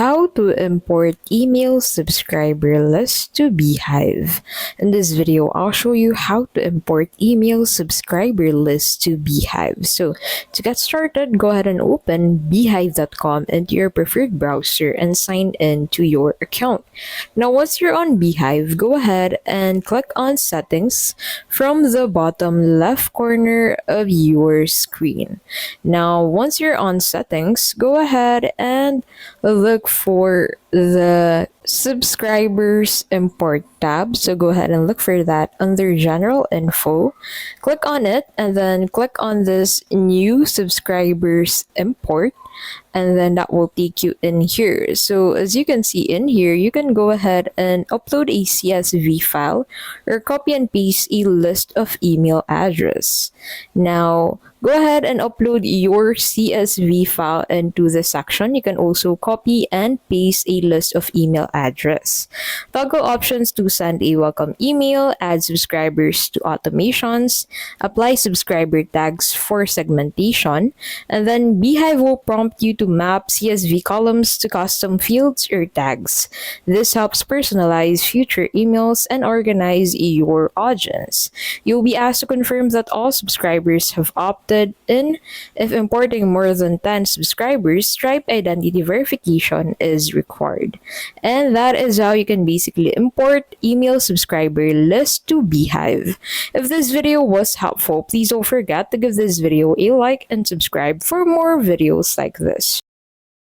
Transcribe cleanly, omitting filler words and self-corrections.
How to import email subscriber list to Beehiiv. In this video, I'll show you how to import email subscriber list to Beehiiv. So to get started, go ahead and open beehiiv.com into your preferred browser and sign in to your account. Now once you're on Beehiiv, go ahead and click on settings from the bottom left corner of your screen. Now once you're on settings, go ahead and look for the subscribers import tab. So go ahead and look for that under general info. Click on it and then click on this new subscribers import, and then that will take you in here. So as you can see in here, you can go ahead and upload a CSV file or copy and paste a list of email address. Now go ahead and upload your CSV file into the section. You can also copy and paste a list of email address. Toggle options to send a welcome email, add subscribers to automations, apply subscriber tags for segmentation, and then Beehiiv will prompt you to map CSV columns to custom fields or tags. This helps personalize future emails and organize your audience. You'll be asked to confirm that all subscribers have opted in. If importing more than 10 subscribers, Stripe identity verification is required. And that is how you can basically import email subscriber list to Beehiiv. If this video was helpful, please don't forget to give this video a like and subscribe for more videos like this.